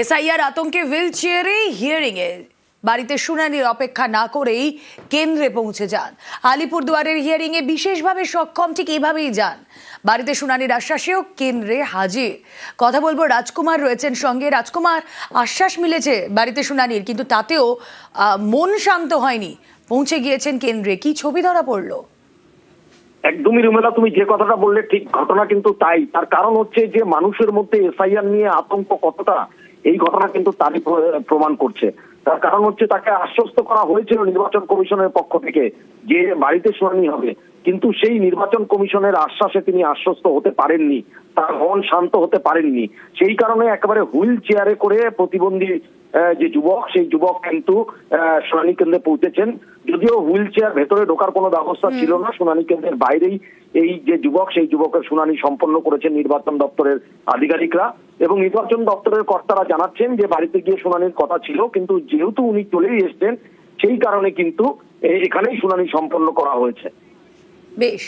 SIR আতঙ্কে wheel চেয়ারে hearing এ বাড়িতে শুনানির অপেক্ষা না করেই কেন্দ্রে পৌঁছে যান। আলিপুরদুয়ারের হিয়ারিং এ বিশেষভাবে সক্ষম ঠিক এভাবেই যান। বাড়িতে শুনানির আশ্বাসেও কেন্দ্রে হাজির। কথা বলবো, রাজকুমার রয়েছেন সঙ্গে। রাজকুমার, আশ্বাস মিলেছে বাড়িতে শুনানির, কিন্তু তাতেও মন শান্ত হয়নি। পৌঁছে গিয়েছেন কেন্দ্রে, কি ছবি ধরা পড়লো? একদমই রুমেলা, তুমি যে কথাটা বললে ঠিক, ঘটনা কিন্তু তাই। তার কারণ হচ্ছে যে মানুষের মধ্যে এসআইআর নিয়ে আতঙ্ক কতটা, এই ঘটনা কিন্তু তারই প্রমাণ করছে। তার কারণ হচ্ছে তাকে আশ্বস্ত করা হয়েছিল নির্বাচন কমিশনের পক্ষ থেকে যে বাড়িতে শুনানি হবে, কিন্তু সেই নির্বাচন কমিশনের আশ্বাসে তিনি আশ্বস্ত হতে পারেননি, তার মন শান্ত হতে পারেননি। সেই কারণে একেবারে হুইল চেয়ারে করে প্রতিবন্ধী যে যুবক, সেই যুবক কিন্তু শুনানি কেন্দ্রে পৌঁছেছেন। যদিও হুইল চেয়ার ভেতরে ঢোকার কোনো ব্যবস্থা ছিল না, শুনানি কেন্দ্রের বাইরেই এই যে যুবক, সেই যুবকের শুনানি সম্পন্ন করেছেন নির্বাচন দপ্তরের আধিকারিকরা। এবং নির্বাচন দপ্তরের কর্তারা জানাচ্ছেন যে বাড়িতে গিয়ে শুনানির কথা ছিল, কিন্তু যেহেতু উনি চলেই এসছেন, সেই কারণে কিন্তু এখানেই শুনানি সম্পন্ন করা হয়েছে। বেশ,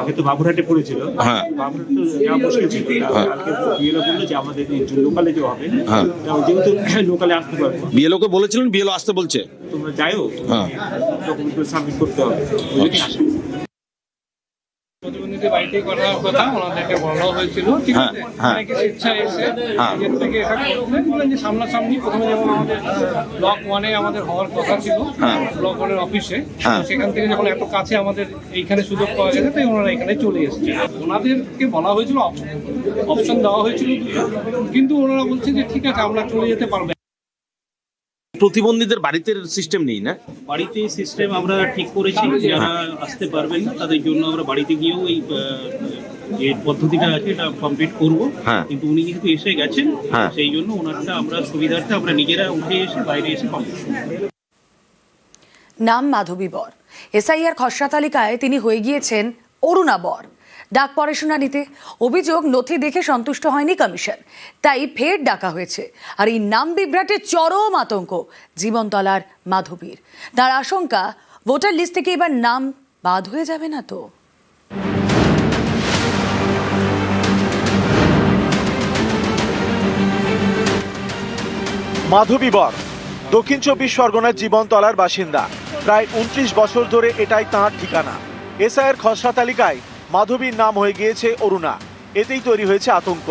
আগে তো বাবুরহাটে পড়েছিল, বাবুরহাটে তো যাওয়া মুশকিল ছিল। কালকে বিএলও বললো যে আমাদের লোকালে যে হবে, যেহেতু লোকালে আসতে পারবো। বিএলও কে বলেছিলেন, বিএলও আসতে বলছে, তোমরা যাইও, ডকুমেন্ট সাবমিট করতে হবে। প্রতিবন্ধীদের বাড়িতে করার কথা ওনাদেরকে বলা হয়েছিল, ঠিক আছে? অনেকে স্বেচ্ছায় এসে নিজের থেকে এটা করলেন, বলেন যে সামনাসামনি প্রথমে যেমন আমাদের ব্লক 1-এ আমাদের হওয়ার কথা ছিল, ব্লক 1-এর অফিসে, সেখান থেকে যখন এত কাছে আমাদের এইখানে সুযোগ পাওয়া গেছে, তাই ওনারা এখানে চলে এসেছে। ওনাদেরকে বলা হয়েছিল, অপশন দেওয়া হয়েছিল, কিন্তু ওনারা বলছে যে ঠিক আছে আমরা চলে যেতে পারবো। প্রতিবন্ধীদের বাড়িতে সিস্টেম নেই না? বাড়িতে সিস্টেম আমরা ঠিক করেছি, যারা আসতে পারবেন না তাদের জন্য আমরা বাড়িতে গিয়েও এই যে পদ্ধতিটা আছে এটা কমপ্লিট করব। কিন্তু উনি যেহেতু এসে গেছেন, সেই জন্য ওনারটা আমরা সুবিধার্থে আমরা নিজেরা উঠে এসে বাইরে এসে কমপ্লিট করব। নাম মাধবী বর। এসআইআর খসড়া তালিকায় তিনি হয়ে গিয়েছেন অরুণা বর। ডাক পড়ে শুনানিতে। অভিযোগ, নথি দেখে সন্তুষ্ট হয়নি কমিশন, তাই ফের ডাকা হয়েছে। আর এই নাম বিভ্রাটের চরম আতঙ্ক জীবনতলার মাধবীর। তার আশঙ্কা, ভোটার লিস্ট থেকে এবার নাম বাদ হয়ে যাবে না তো। মাধবী বর দক্ষিণ 24 পরগনার জীবনতলার বাসিন্দা। প্রায় 29 বছর ধরে এটাই তাঁর ঠিকানা। এসআইআর খসড়া তালিকায় মাধবীর নাম হয়ে গিয়েছে অরুণা। এতেই তৈরি হয়েছে আতঙ্ক।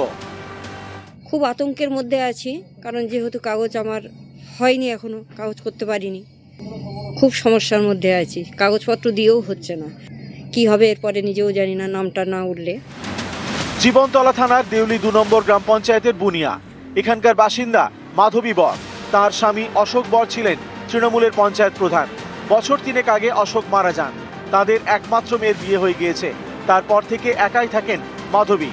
খুব আতঙ্কের মধ্যে আছি, কারণ যেহেতু কাগজ আমার হয়নি, এখনো কাগজ করতে পারিনি। খুব সমস্যার মধ্যে আছি, কাগজপত্র দিয়েও হচ্ছে না। কি হবে এরপরে নিজেও জানি না, নামটা না উঠলে। জীবনতলা থানার দেউলি 2 নম্বর গ্রাম পঞ্চায়েতের বুনিয়া। এখানকার বাসিন্দা মাধবী বর। তার স্বামী অশোক বর ছিলেন তৃণমূলের পঞ্চায়েত প্রধান। বছর 3 আগে অশোক মারা যান। তাদের একমাত্র মেয়ের বিয়ে হয়ে গিয়েছে। তারপর থেকে একাই থাকেন মাধবী।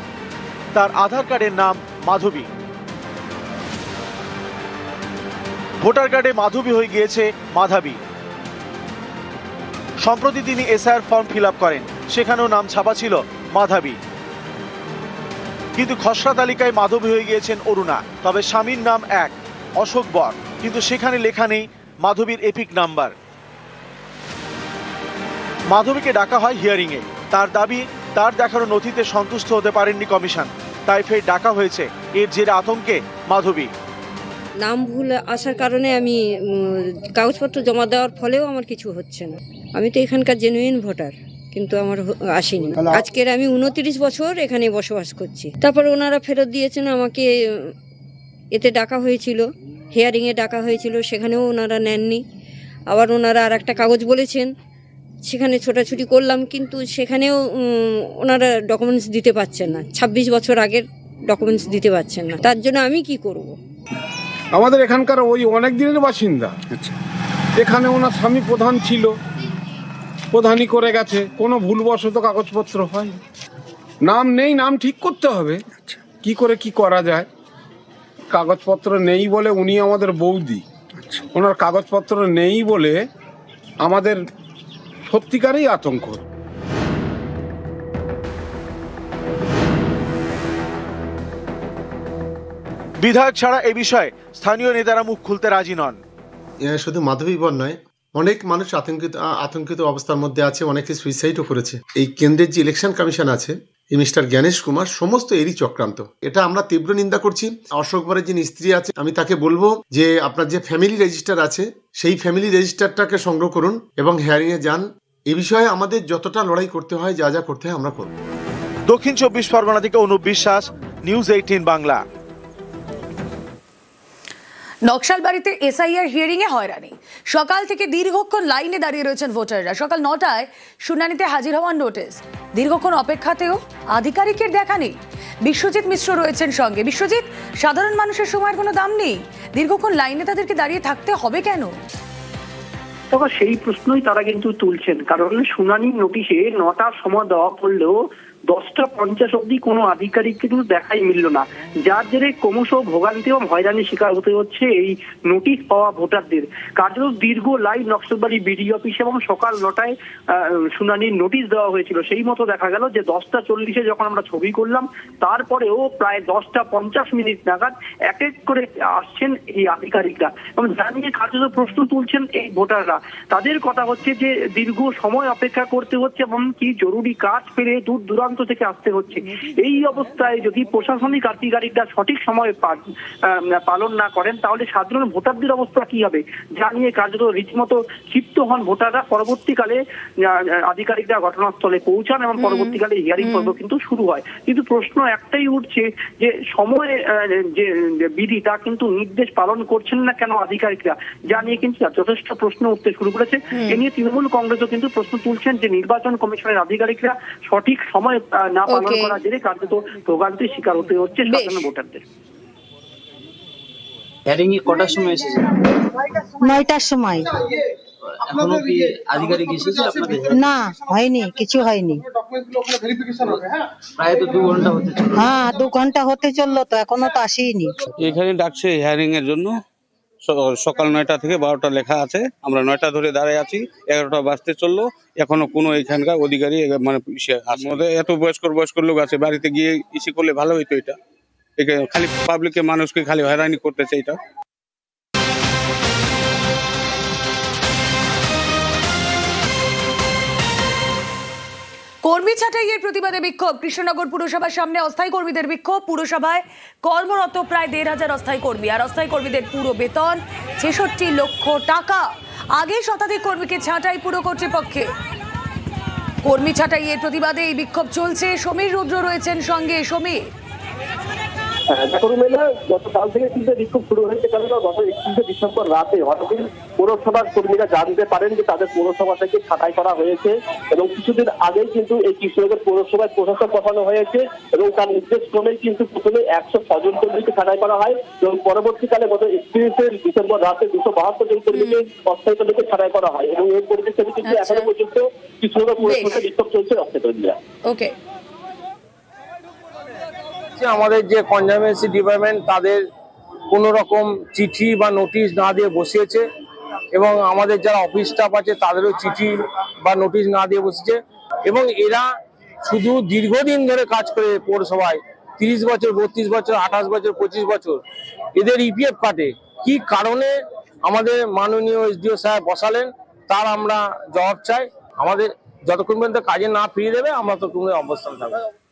তার আধার কার্ডের নাম মাধবী। ভোটার কার্ডে মাধবী হয়ে গিয়েছে মাধাবী। সম্প্রতি তিনি এসআইআর ফর্ম ফিল আপ করেন, সেখানেও নাম ছাপা ছিল মাধাবী। কিন্তু খসড়া তালিকায় মাধবী হয়ে গিয়েছেন অরুণা। তবে স্বামীর নাম এক, অশোক বর, কিন্তু সেখানে লেখা নেই মাধবীর এপিক নাম্বার। মাধবীকে ডাকা হয় হিয়ারিং এ। তার দাবি, তার দেখানো নথিতে সন্তুষ্ট হতে পারেননি কমিশন, তাই ফের ডাকা হয়েছে। এর জেরে আতঙ্কে মাধবী। নাম ভুল আসার কারণে আমি কাগজপত্র জমা দেওয়ার ফলেও আমার কিছু হচ্ছে না। আমি তো এখানকার জেনুইন ভোটার, কিন্তু আমার আসেনি। আজকের আমি 29 বছর এখানে বসবাস করছি। তারপর ওনারা ফেরত দিয়েছেন আমাকে। এতে ডাকা হয়েছিল, হিয়ারিংয়ে ডাকা হয়েছিল, সেখানেও ওনারা নেননি। আবার ওনারা আর একটা কাগজ বলেছেন, সেখানে ছোটাছুটি করলাম, কিন্তু সেখানেও ওনারা ডকুমেন্টস দিতে পারছেন না। 26 বছর আগের ডকুমেন্টস দিতে পারছেন না। তার জন্য আমি কি করব? আমাদের এখানকার ওই অনেক দিনের বাসিন্দা। এখানে ওনার স্বামী প্রধান ছিল, প্রধানই করে গেছে, কোনো ভুলবশত কাগজপত্র হয়, নাম নেই, নাম ঠিক করতে হবে। কি করে কি করা যায়? কাগজপত্র নেই বলে উনি আমাদের বৌদি, ওনার কাগজপত্র নেই বলে আমাদের সত্যিকারই আতঙ্ক। বিধায়ক ছাড়া এ বিষয়ে স্থানীয় নেতারা মুখ খুলতে রাজি নন। শুধু মাধবী বর নয়, অনেক মানুষ আতঙ্কিত অবস্থার মধ্যে আছে, অনেকে সুইসাইডও করেছে। এই কেন্দ্রের যে ইলেকশন কমিশন আছে, এই মিস্টার জ্ঞানেশ কুমার, সমস্ত এরই চক্রান্ত। এটা আমরা তীব্র নিন্দা করছি। অশোক বরের যিনি স্ত্রী আছে, আমি তাকে বলবো যে আপনার যে ফ্যামিলি রেজিস্টার আছে সেই ফ্যামিলি রেজিস্টারটাকে সংগ্রহ করুন এবং হিয়ারিংয়ে যান। এই বিষয়ে আমাদের যতটা লড়াই করতে হয়, যা যা করতে হয় আমরা করব। দক্ষিণ 24 পরগনা থেকে অনুপ বিশ্বাস, নিউজ 18 বাংলা। নকশালবাড়িতে এসআইআর হিয়ারিং এ হয়রানি, সকাল থেকে দীর্ঘক্ষণ লাইনে দাঁড়িয়ে রয়েছেন ভোটাররা। সকাল 9টায় শুনানিতে হাজির হওয়ার নোটিশ, দীর্ঘক্ষণ অপেক্ষাতেও আধিকারিকের দেখা নেই। বিশ্বজিৎ মিশ্র রয়েছেন সঙ্গে। বিশ্বজিৎ, সাধারণ মানুষের সময়ের কোনো দাম নেই, দীর্ঘক্ষণ লাইনে তাদেরকে দাঁড়িয়ে থাকতে হবে কেন? তবে সেই প্রশ্নই তারা কিন্তু তুলছেন, কারণ শুনানির নোটিশে 9টার সময় দেওয়া পড়লেও 10:50 অব্দি কোনো আধিকারিককে কিন্তু দেখাই মিলল না, যার জেরে ক্রমশ ভোগান্তি এবং হয়রানির শিকার হতে হচ্ছে এই নোটিশ পাওয়া ভোটারদের। কার্যত দীর্ঘ লাইন নকশালবাড়ি বিডিও অফিস এবং সকাল 9টায় শুনানির নোটিশ দেওয়া হয়েছিল। সেই মতো দেখা গেল যে 10:40-এ যখন আমরা ছবি করলাম, তারপরেও প্রায় 10:50 নাগাদ এক এক করে আসছেন এই আধিকারিকরা এবং জানিয়ে কার্যত প্রশ্ন তুলছেন এই ভোটাররা। তাদের কথা হচ্ছে যে দীর্ঘ সময় অপেক্ষা করতে হচ্ছে এবং কি জরুরি কাজ পেরে দূর দূরান্ত থেকে আসতে হচ্ছে। এই অবস্থায় যদি প্রশাসনিক আধিকারিকরা সঠিক সময়ে পালন না করেন, তাহলে সাধারণ ভোটারদের অবস্থা কি হবে, জানিয়ে কার্যত রীতিমতো ক্ষিপ্ত হন ভোটাররা। পরবর্তীকালে আধিকারিকরা ঘটনাস্থলে পৌঁছান এবং পরবর্তীকালে হিয়ারিং পর্ব কিন্তু শুরু হয়। কিন্তু প্রশ্ন একটাই উঠছে যে সময়ে যে বিধি তা কিন্তু নির্দেশ পালন করছেন না কেন আধিকারিকরা, জানিয়ে কিন্তু যথেষ্ট প্রশ্ন উঠতে শুরু করেছে। এ নিয়ে তৃণমূল কংগ্রেসও কিন্তু প্রশ্ন তুলছেন যে নির্বাচন কমিশনের আধিকারিকরা সঠিক সময় না পালন করার জেরে কার্যত ভোগান্তির শিকার হতে হচ্ছে সাধারণ ভোটারদের। হিয়ারিং এ কটার সময় এসেছে? 9টার সময়। এখনো কি আধিকারিক এসেছে আপনাদের? না, হয়নি, কিছু হয়নি। প্রায় তো 2 ঘন্টা হতে চলল। হ্যাঁ, 2 ঘন্টা হতে চললো তো, এখনো তো আসেনি। এখানে ডাকছে হিয়ারিং এর জন্য। সকাল 9টা থেকে 12টা লেখা আছে, আমরা 9টা ধরে দাঁড়িয়ে আছি, 11টা বাজতে চললো, এখনো কোনো এখানকার অধিকারী মানে এত বয়স্ক লোক আছে, বাড়িতে গিয়ে ইসি করলে ভালো হইতো। এটা খালি পাবলিকের মানুষকে খালি হয়রানি করতেছে এটা। কর্মী ছাঁটাইয়ের প্রতিবাদে বিক্ষোভ, কৃষ্ণনগর পুরসভার সামনে অস্থায়ী কর্মীদের বিক্ষোভ। পুরসভায় কর্মরত প্রায় 1,500 অস্থায়ী কর্মী, আর অস্থায়ী কর্মীদের পুরো বেতন 66 লক্ষ টাকা। আগে শতাধিক কর্মীকে ছাঁটাই পুর কর্তৃপক্ষে। কর্মী ছাঁটাইয়ের প্রতিবাদে এই বিক্ষোভ চলছে। সমীর রুদ্র রয়েছেন সঙ্গে। সমীর, গতকাল থেকে কিন্তু বিক্ষোভ শুরু হয়েছে, কারণ গত 31শে ডিসেম্বর রাতে হঠাৎ পৌরসভার কর্মীরা জানতে পারেন যে তাদের পৌরসভা থেকে ছাঁটাই করা হয়েছে এবং কিছুদিন আগেই কিন্তু এই কৃষ্ণনগর পৌরসভায় প্রশাসন পাঠানো হয়েছে এবং তার নির্দেশ ক্রমেই কিন্তু প্রথমে 106 জন কর্মীকে ছাঁটাই করা হয় এবং পরবর্তীকালে গত 31শে ডিসেম্বর রাতে 272 জন কর্মীকে অস্থায়ী কর্মীকে ছাঁটাই করা হয় এবং এই পরিপ্রেক্ষিতে কিন্তু এখনো পর্যন্ত কৃষ্ণনগর পৌরসভায় বিক্ষোভ চলছে অস্থায়ী কর্মীরা। ওকে, আমাদের যে কনজারভেন্সি ডিপার্টমেন্ট তাদের কোনো রকম চিঠি বা নোটিশ না দিয়ে বসিয়েছে এবং আমাদের যারা অফিস স্টাফ আছে তাদেরও চিঠি বা নোটিশ না দিয়ে বসেছে এবং এরা শুধু দীর্ঘদিন ধরে কাজ করে পৌরসভায়, 30 বছর, 32 বছর, 28 বছর, 25 বছর, এদের ইপিএফ কাটে। কি কারণে আমাদের মাননীয় এসডিও সাহেব বসালেন তার আমরা জবাব চাই। আমাদের যতক্ষণ পর্যন্ত কাজে না ফিরিয়ে দেবে আমরা ততক্ষণ অবস্থান থাকবো।